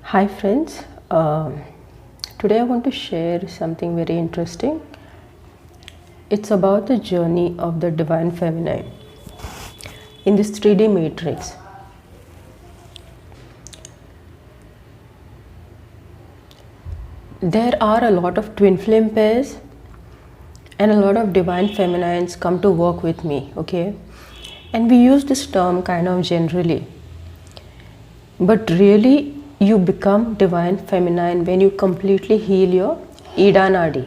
Hi friends, today I want to share something very interesting. It's about the journey of the divine feminine in this 3D matrix. There are a lot of twin flame pairs and a lot of divine feminines come to work with me, okay? And we use this term kind of generally, but really you become divine feminine when you completely heal your Ida Nadi.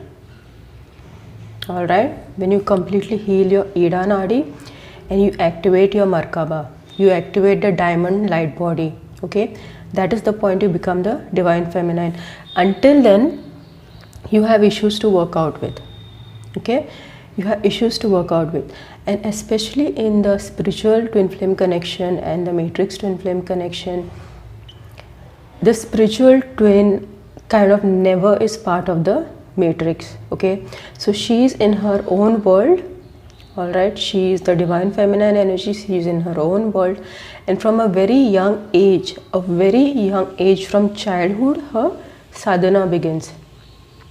Alright, when you completely heal your Ida Nadi and you activate your Markaba, you activate the diamond light body, okay? That is the point you become the divine feminine. Until then, you have issues to work out with, okay? You have issues to work out with, and especially in the spiritual twin flame connection and the matrix twin flame connection, the spiritual twin kind of never is part of the matrix, okay? So she is in her own world, all right? She is the divine feminine energy. She is in her own world, and from a very young age, from childhood, her sadhana begins,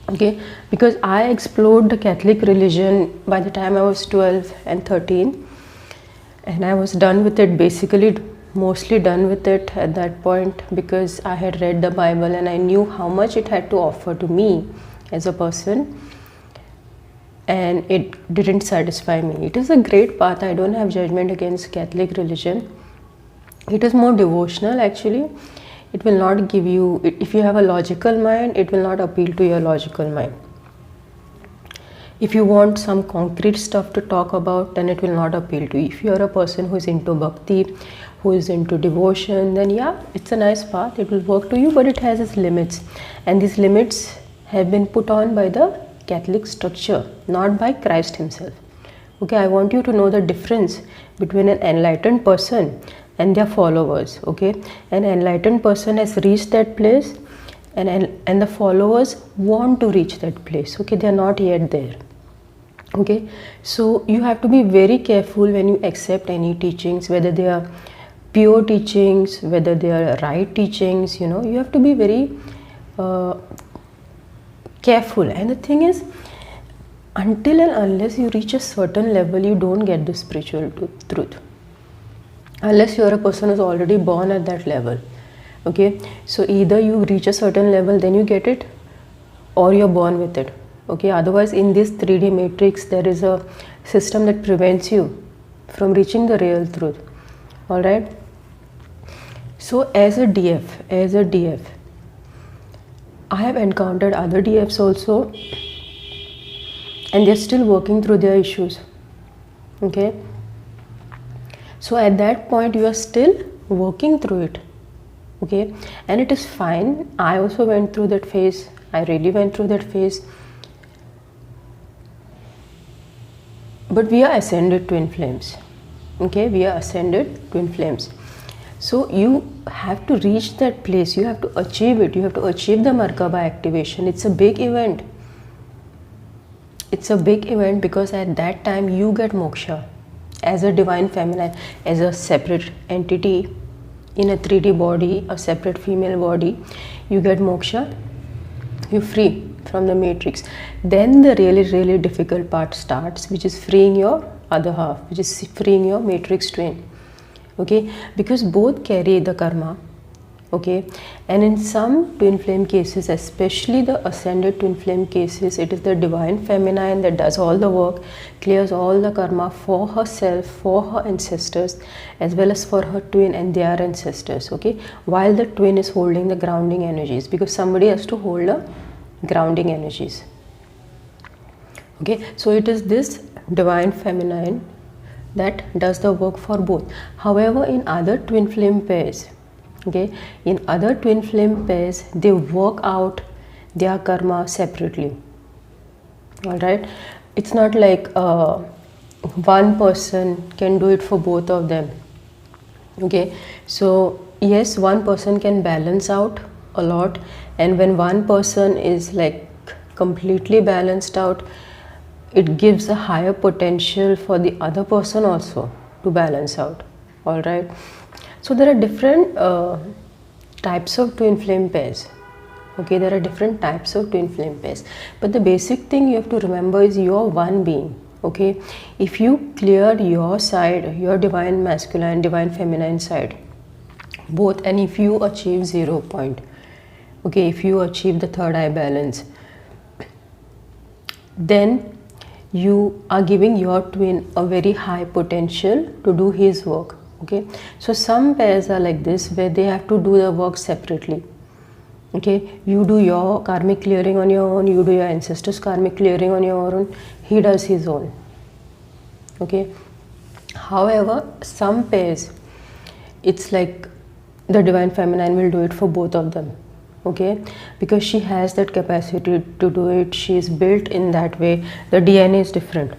okay? Because I explored the Catholic religion by the time I was 12 and 13, and I was done with it, basically mostly done with it at that point, because I had read the Bible and I knew how much it had to offer to me as a person, and it didn't satisfy me. It is a great path. I don't have judgment against Catholic religion. It is more devotional actually. It will not give you, if you have a logical mind, it will not appeal to your logical mind. If you want some concrete stuff to talk about, then it will not appeal to you. If you are a person who is into bhakti, who is into devotion, then yeah, it's a nice path. It will work to you, but it has its limits. And these limits have been put on by the Catholic structure, not by Christ himself. Okay, I want you to know the difference between an enlightened person and their followers, okay? An enlightened person has reached that place, and the followers want to reach that place, okay? They are not yet there. Okay, so you have to be very careful when you accept any teachings, whether they are pure teachings, whether they are right teachings, you know, you have to be very careful. And the thing is, until and unless you reach a certain level, you don't get the spiritual truth, unless you are a person who's already born at that level, okay? So either you reach a certain level, then you get it, or you're born with it. Okay, otherwise in this 3D matrix there is a system that prevents you from reaching the real truth. All right. So as a DF, I have encountered other DFs also, and they're still working through their issues. Okay. So at that point you are still working through it. Okay, and it is fine. I also went through that phase. I really went through that phase. But we are ascended twin flames, okay? We are ascended twin flames. So you have to reach that place. You have to achieve it. You have to achieve the Markaba activation. It's a big event. It's a big event because at that time you get moksha as a divine feminine, as a separate entity in a 3D body, a separate female body. You get moksha. You're free from the matrix. Then the really difficult part starts, which is freeing your other half, which is freeing your matrix twin, okay? Because both carry the karma, okay? And in some twin flame cases, especially the ascended twin flame cases, it is the divine feminine that does all the work, clears all the karma for herself, for her ancestors, as well as for her twin and their ancestors, okay? While the twin is holding the grounding energies, because somebody has to hold the grounding energies, okay? So it is this divine feminine that does the work for both. However, in other twin flame pairs, okay, in other twin flame pairs, they work out their karma separately. All right, it's not like one person can do it for both of them, okay? So yes, one person can balance out a lot, and when one person is like completely balanced out, it gives a higher potential for the other person also to balance out. All right, so there are different types of twin flame pairs. Okay, there are different types of twin flame pairs, but the basic thing you have to remember is you're one being. Okay, if you cleared your side, your divine masculine, divine feminine side, both, and if you achieve 0 point, okay, if you achieve the third eye balance, then you are giving your twin a very high potential to do his work. Okay, so some pairs are like this, where they have to do the work separately. Okay, you do your karmic clearing on your own, you do your ancestors karmic clearing on your own, he does his own. Okay, however, some pairs, it's like the divine feminine will do it for both of them. Okay, because she has that capacity to do it, she is built in that way, the DNA is different.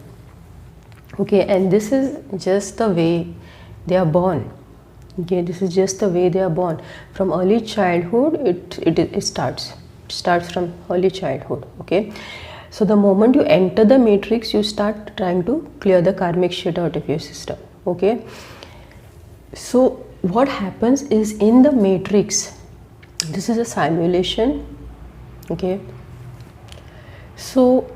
Okay, and this is just the way they are born. Okay, this is just the way they are born. From early childhood, it starts from early childhood. Okay, so the moment you enter the matrix, you start trying to clear the karmic shit out of your system. Okay, so what happens is, in the matrix, this is a simulation. Okay, so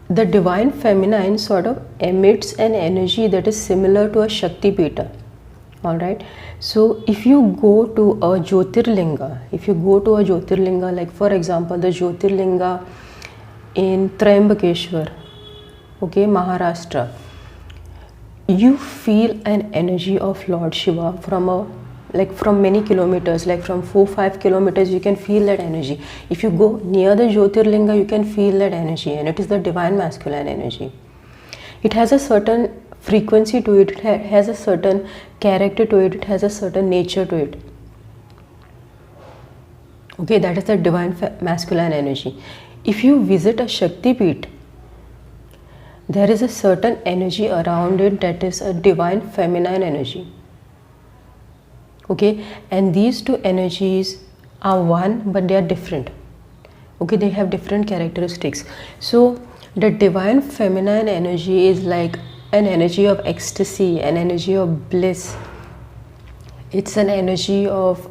the divine feminine sort of emits an energy that is similar to a Shakti Pita. Alright, so if you go to a Jyotirlinga, like for example the Jyotirlinga in Trimbakeshwar, okay, Maharashtra, you feel an energy of Lord Shiva from many kilometers, like from 4-5 kilometers, you can feel that energy. If you go near the Jyotirlinga, you can feel that energy, and it is the divine masculine energy. It has a certain frequency to it, it has a certain character to it, it has a certain nature to it. Okay, that is the divine masculine energy. If you visit a Shakti Peeth, there is a certain energy around it that is a divine feminine energy. Okay, and these two energies are one, but they are different. Okay, they have different characteristics. So the divine feminine energy is like an energy of ecstasy, an energy of bliss. It's an energy of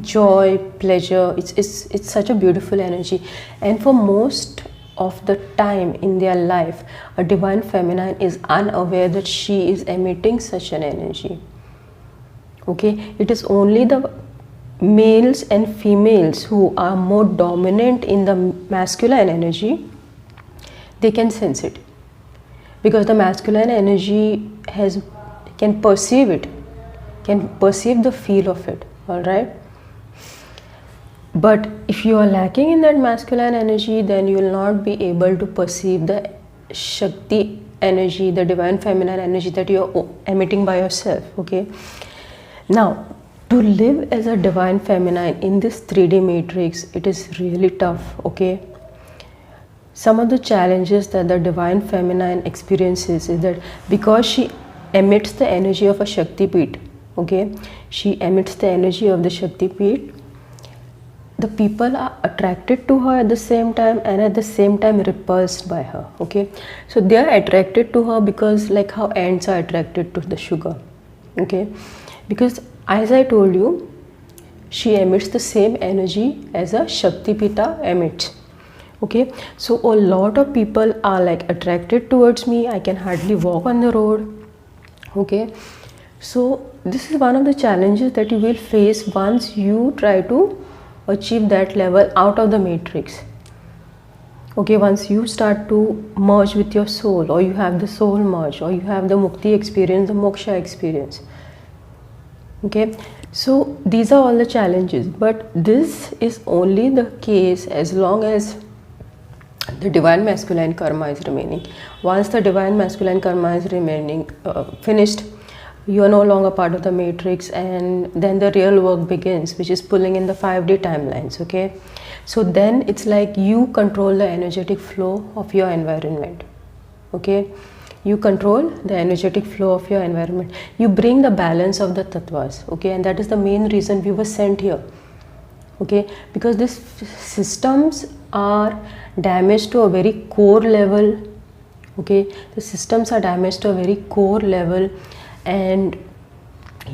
joy, pleasure. It's such a beautiful energy, and for most of the time in their life, a divine feminine is unaware that she is emitting such an energy. Okay, it is only the males and females who are more dominant in the masculine energy, they can sense it, because the masculine energy can perceive it, can perceive the feel of it. All right, but if you are lacking in that masculine energy, then you will not be able to perceive the Shakti energy, the divine feminine energy that you are emitting by yourself. Okay, now to live as a divine feminine in this 3D matrix, it is really tough. Okay, some of the challenges that the divine feminine experiences is that because she emits the energy of a Shakti Peeth, okay, she emits the energy of the Shakti Peeth, the people are attracted to her at the same time, and at the same time repulsed by her. Okay, so they are attracted to her because, like how ants are attracted to the sugar. Okay, because as I told you, she emits the same energy as a Shakti Pita emits. Okay, so a lot of people are like attracted towards me. I can hardly walk on the road. Okay, so this is one of the challenges that you will face once you try to achieve that level out of the matrix. Okay, once you start to merge with your soul, or you have the soul merge, or you have the mukti experience, the moksha experience. Okay, so these are all the challenges, but this is only the case as long as the divine masculine karma is remaining. Once the divine masculine karma is remaining finished, you are no longer part of the matrix, and then the real work begins, which is pulling in the 5D timelines. Okay, so then it's like you control the energetic flow of your environment. Okay, you control the energetic flow of your environment, you bring the balance of the tattvas. Okay, and that is the main reason we were sent here. Okay, because these systems are damaged to a very core level. Okay, the systems are damaged to a very core level, and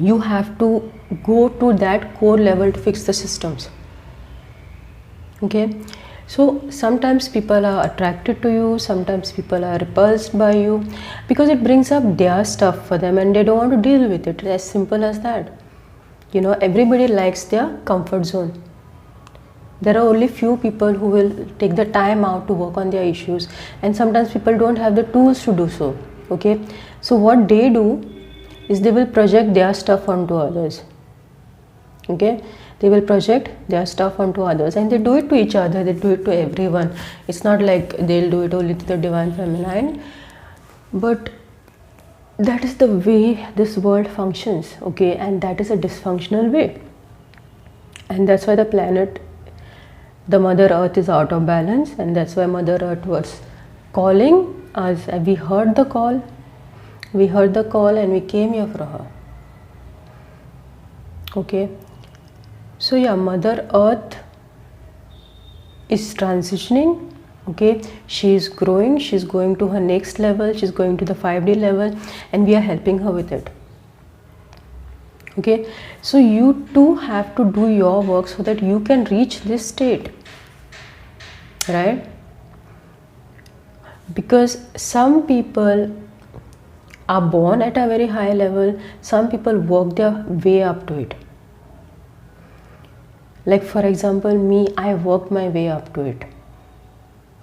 you have to go to that core level to fix the systems. Okay, so sometimes people are attracted to you, sometimes people are repulsed by you, because it brings up their stuff for them and they don't want to deal with it. As simple as that. You know, everybody likes their comfort zone. There are only few people who will take the time out to work on their issues, and sometimes people don't have the tools to do so. Okay, so what they do is they will project their stuff onto others. Okay, they will project their stuff onto others, and they do it to each other, they do it to everyone. It's not like they'll do it only to the divine feminine, but that is the way this world functions. Okay, and that is a dysfunctional way, and that's why the planet, the Mother Earth, is out of balance, and that's why Mother Earth was calling us. We heard the call, and we came here for her. Okay, so yeah, Mother Earth is transitioning. Okay, she is growing, she's going to her next level, she's going to the 5D level, and we are helping her with it. Okay, so you too have to do your work so that you can reach this state, right? Because some people are born at a very high level, some people work their way up to it. Like for example, me, I worked my way up to it.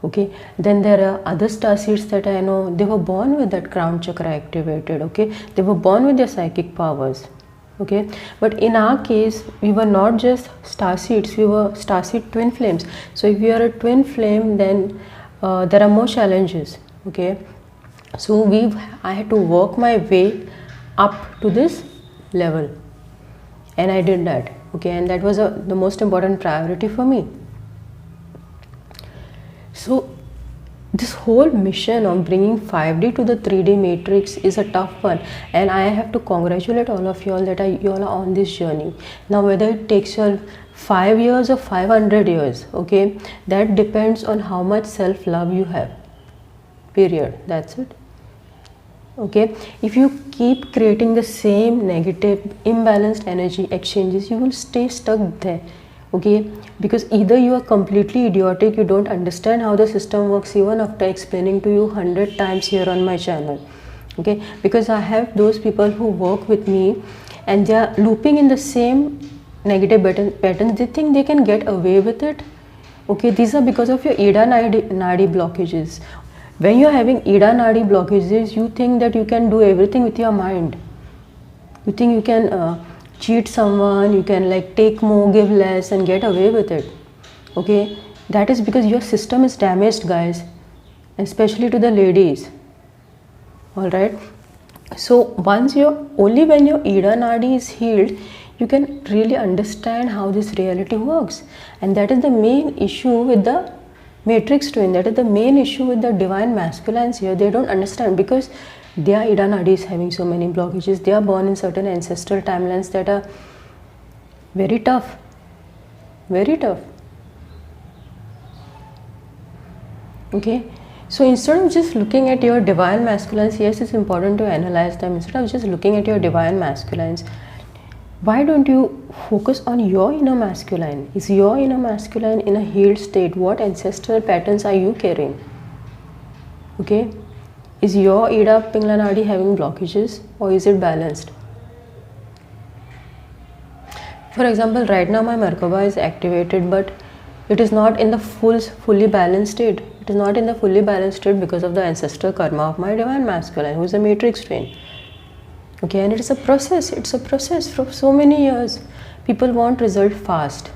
Okay, then there are other starseeds that I know, they were born with that crown chakra activated. Okay, they were born with their psychic powers. Okay, but in our case, we were not just starseeds, we were starseed twin flames. So if you are a twin flame, then there are more challenges. Okay, so I had to work my way up to this level, and I did that. Okay, and that was the most important priority for me. So this whole mission of bringing 5D to the 3D matrix is a tough one, and I have to congratulate all of you all that you all are on this journey. Now whether it takes you 5 years or 500 years, okay, that depends on how much self-love you have, period. That's it. Okay, if you keep creating the same negative imbalanced energy exchanges, you will stay stuck there. Okay, because either you are completely idiotic, you don't understand how the system works, even after explaining to you 100 times here on my channel. Okay, because I have those people who work with me and they are looping in the same negative patterns. They think they can get away with it. Okay, these are because of your Ida Nadi blockages. When you are having Ida Nadi blockages, you think that you can do everything with your mind. You think you can cheat someone, you can like take more, give less and get away with it. Okay, that is because your system is damaged, guys, especially to the ladies. All right, so only when your Ida Nadi is healed, you can really understand how this reality works. And that is the main issue with the matrix twin, that is the main issue with the divine masculines here. They don't understand because their Ida Nadi is having so many blockages. They are born in certain ancestral timelines that are very tough, very tough. Okay, so instead of just looking at your divine masculines, yes, it's important to analyze them. Instead of just looking at your divine masculines, why don't you focus on your inner masculine? Is your inner masculine in a healed state? What ancestral patterns are you carrying? Okay, is your Ida Pingla Nadi having blockages, or is it balanced? For example, right now my Merkaba is activated, but it is not in the fully balanced state. It is not in the fully balanced state because of the ancestral karma of my divine masculine, who is a matrix twin. Okay, and it is a process. It's a process for so many years. People want result fast.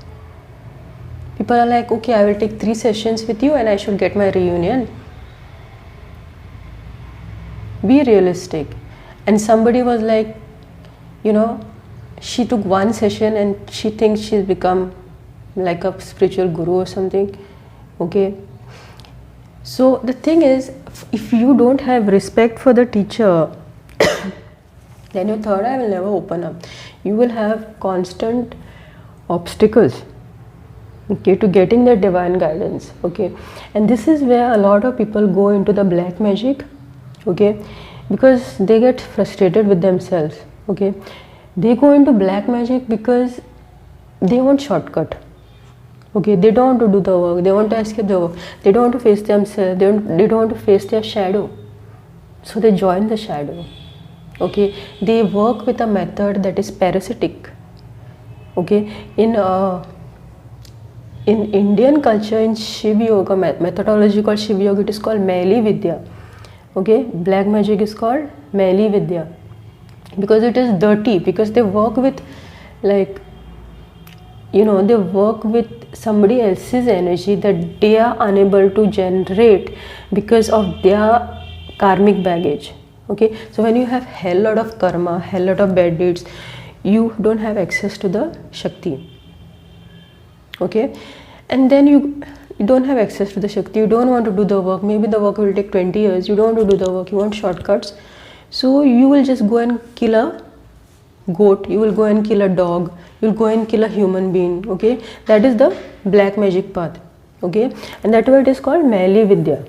People are like, okay, I will take 3 sessions with you and I should get my reunion. Be realistic. And somebody was like, you know, she took 1 session and she thinks she's become like a spiritual guru or something. Okay, so the thing is, if you don't have respect for the teacher, then your third eye will never open up. You will have constant obstacles, okay, to getting the divine guidance. Okay, and this is where a lot of people go into the black magic. Okay, because they get frustrated with themselves. Okay, They go into black magic because they want shortcut. Okay, they don't want to do the work, they want to escape the work, they don't want to face themselves, they don't want to face their shadow. So they join the shadow. Okay, they work with a method that is parasitic. Okay, in Indian culture, in Shiv Yoga methodology called Shiv Yoga, it is called Maili Vidya. Okay, black magic is called Maili Vidya because it is dirty, because they work with, like, you know, they work with somebody else's energy that they are unable to generate because of their karmic baggage. Okay, so when you have hell lot of karma, hell lot of bad deeds, you don't have access to the Shakti. Okay, and then you don't have access to the Shakti, you don't want to do the work, maybe the work will take 20 years, you don't want to do the work, you want shortcuts, so you will just go and kill a goat, you will go and kill a dog, you will go and kill a human being. Okay, that is the black magic path. Okay, and that word is called Maili Vidya.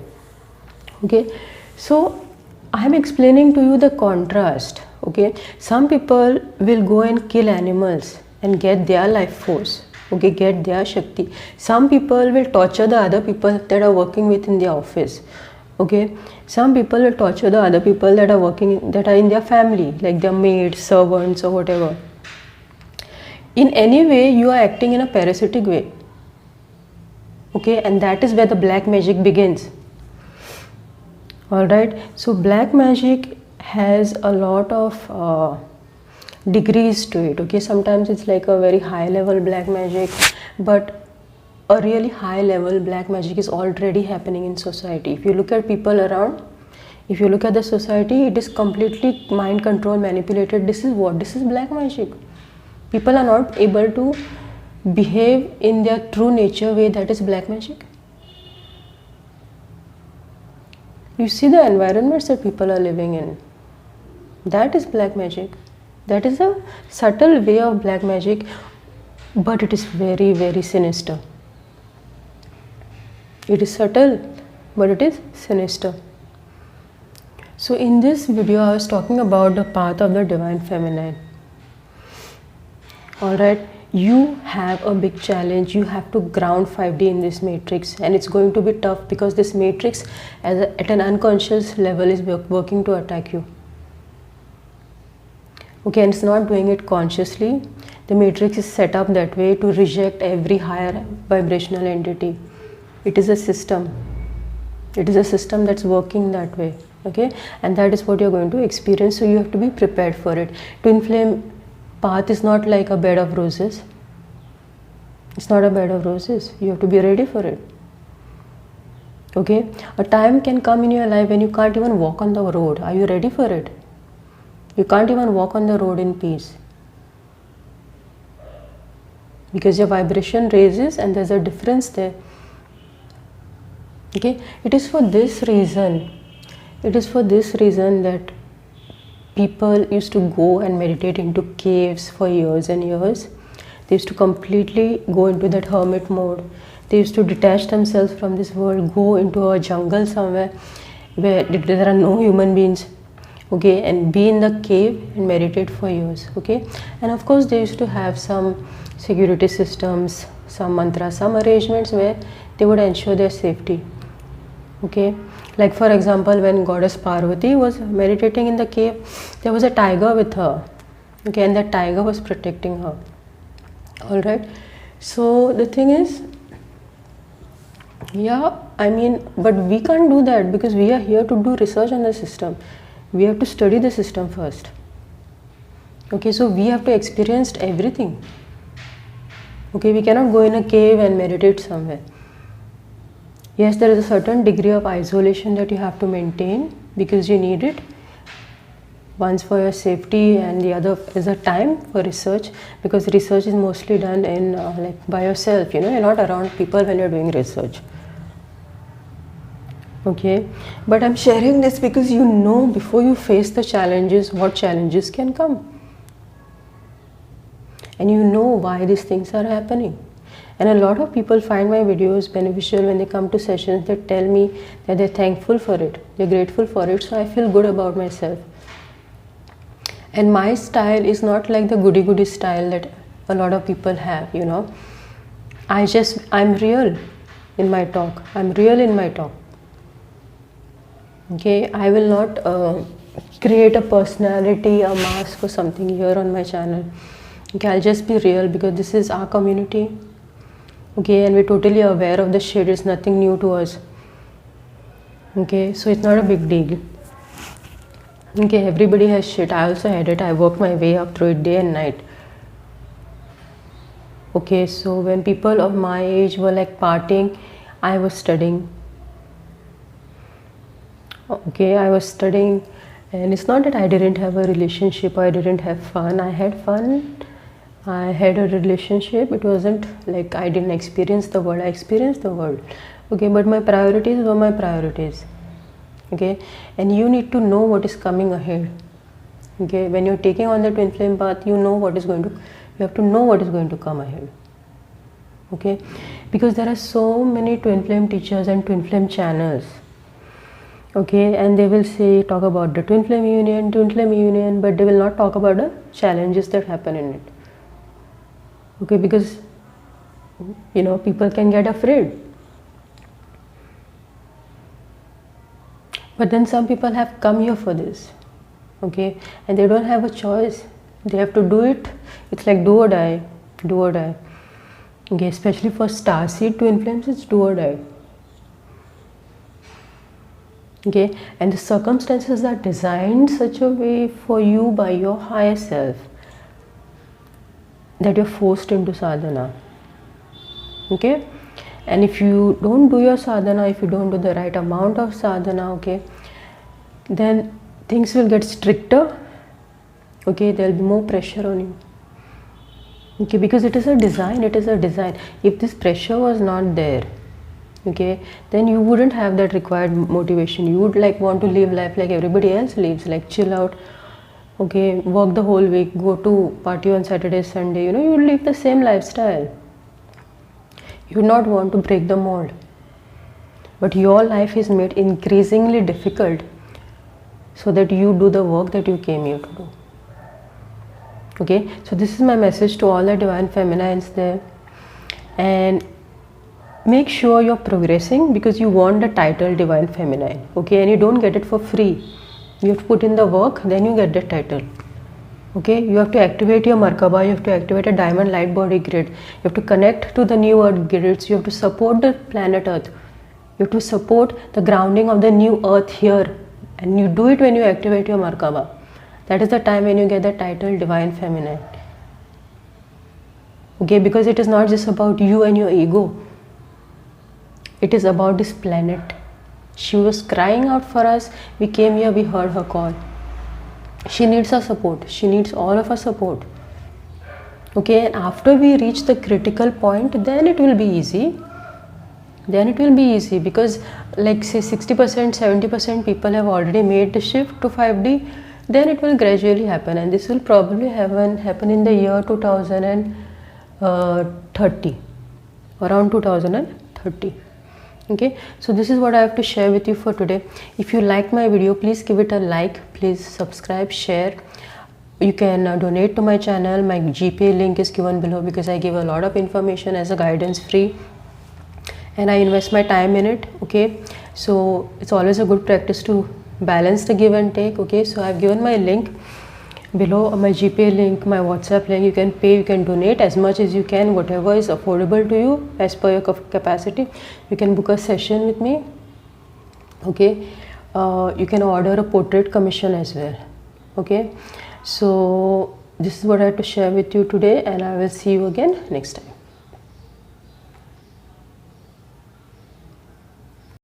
Okay, so I am explaining to you the contrast. Okay, some people will go and kill animals and get their life force. Okay, get their Shakti. Some people will torture the other people that are working within the office. Okay, some people will torture the other people that are working, that are in their family, like their maids, servants, or whatever. In any way, you are acting in a parasitic way. Okay, and that is where the black magic begins. Alright, so black magic has a lot of degrees to it. Okay, sometimes it's like a very high level black magic, but a really high level black magic is already happening in society. If you look at people around, if you look at the society, it is completely mind control, manipulated. This is what? This is black magic. People are not able to behave in their true nature way. That is black magic. You see the environments that people are living in. That is black magic. That is a subtle way of black magic, but it is very, very sinister. It is subtle, but it is sinister. So in this video, I was talking about the path of the divine feminine. Alright, you have a big challenge. You have to ground 5D in this matrix, and it's going to be tough because this matrix at an unconscious level is working to attack you. Okay, and it's not doing it consciously. The matrix is set up that way to reject every higher vibrational entity. It is a system. It is a system that's working that way. Okay, and that is what you're going to experience. So you have to be prepared for it. Twin flame path is not like a bed of roses. It's not a bed of roses. You have to be ready for it. Okay, a time can come in your life when you can't even walk on the road. Are you ready for it? You can't even walk on the road in peace because your vibration raises and there's a difference there. Okay, it is for this reason that people used to go and meditate into caves for years and years. They used to completely go into that hermit mode. They used to detach themselves from this world, go into a jungle somewhere where there are no human beings. Okay, and be in the cave and meditate for years. Okay, and of course they used to have some security systems, some mantras, some arrangements where they would ensure their safety. Okay, like for example, when goddess Parvati was meditating in the cave, there was a tiger with her. Okay, and that tiger was protecting her. All right, so the thing is, yeah, I mean, but we can't do that because we are here to do research on the system. We have to study the system first. Okay, so we have to experience everything. Okay, we cannot go in a cave and meditate somewhere. Yes, there is a certain degree of isolation that you have to maintain because you need it. Once for your safety and the other is a time for research, because research is mostly done in like by yourself. You know, you're not around people when you're doing research. Okay, but I'm sharing this because you know before you face the challenges, what challenges can come. And you know why these things are happening. And a lot of people find my videos beneficial when they come to sessions. They tell me that they're thankful for it, they're grateful for it, so I feel good about myself. And my style is not like the goody goody style that a lot of people have, you know. I'm real in my talk. I'm real in my talk. Okay, I will not create a personality, a mask or something here on my channel. Okay, I'll just be real because this is our community. Okay, and we're totally aware of the shit. It's nothing new to us. Okay, so it's not a big deal. Okay, everybody has shit. I also had it. I worked my way up through it day and night. Okay, so when people of my age were like partying, I was studying. Okay, I was studying, and it's not that I didn't have a relationship or I didn't have fun. I had fun. I had a relationship. It wasn't like I didn't experience the world. I experienced the world. Okay, but my priorities were my priorities. Okay, and you need to know what is coming ahead. Okay, when you're taking on the twin flame path, you have to know what is going to come ahead. Okay, because there are so many twin flame teachers and twin flame channels. Okay, and they will talk about the twin flame union, but they will not talk about the challenges that happen in it. Okay, because you know, people can get afraid. But then some people have come here for this. Okay, and they don't have a choice. They have to do it. It's like do or die. Okay, especially for starseed twin flames, it's do or die. Okay, and the circumstances are designed such a way for you by your higher self that you're forced into sadhana. Okay, and if you don't do your sadhana, if you don't do the right amount of sadhana, okay, then things will get stricter. Okay, there will be more pressure on you. Okay, because it is a design. If this pressure was not there, okay, then you wouldn't have that required motivation. You would like want to live life like everybody else lives, like chill out, okay, work the whole week, go to party on Saturday, Sunday, you know, you would live the same lifestyle. You would not want to break the mold. But your life is made increasingly difficult so that you do the work that you came here to do. Okay, so this is my message to all the divine feminines there. And make sure you're progressing, because you want the title divine feminine. Okay, and you don't get it for free. You have to put in the work, then you get the title. Okay, you have to activate your Merkaba, you have to activate a diamond light body grid, you have to connect to the new earth grids, you have to support the planet earth, you have to support the grounding of the new earth here, and you do it when you activate your Merkaba. That is the time when you get the title divine feminine. Okay, because it is not just about you and your ego. It is about this planet. She was crying out for us. We came here, we heard her call. She needs our support. She needs all of our support. Okay, and after we reach the critical point, then it will be easy. Because like say 60%, 70% people have already made the shift to 5D. Then it will gradually happen, and this will probably happen in the year 2030, around 2030. Okay, so this is what I have to share with you for today. If you like my video, please give it a like, please subscribe, share. You can donate to my channel. My GPay link is given below, because I give a lot of information as a guidance free, and I invest my time in it. Okay, so it's always a good practice to balance the give and take. Okay, so I've given my link below, my GPay link, my WhatsApp link. You can pay, you can donate as much as you can, whatever is affordable to you as per your capacity. You can book a session with me. Okay, you can order a portrait commission as well. Okay, so this is what I have to share with you today, and I will see you again next time.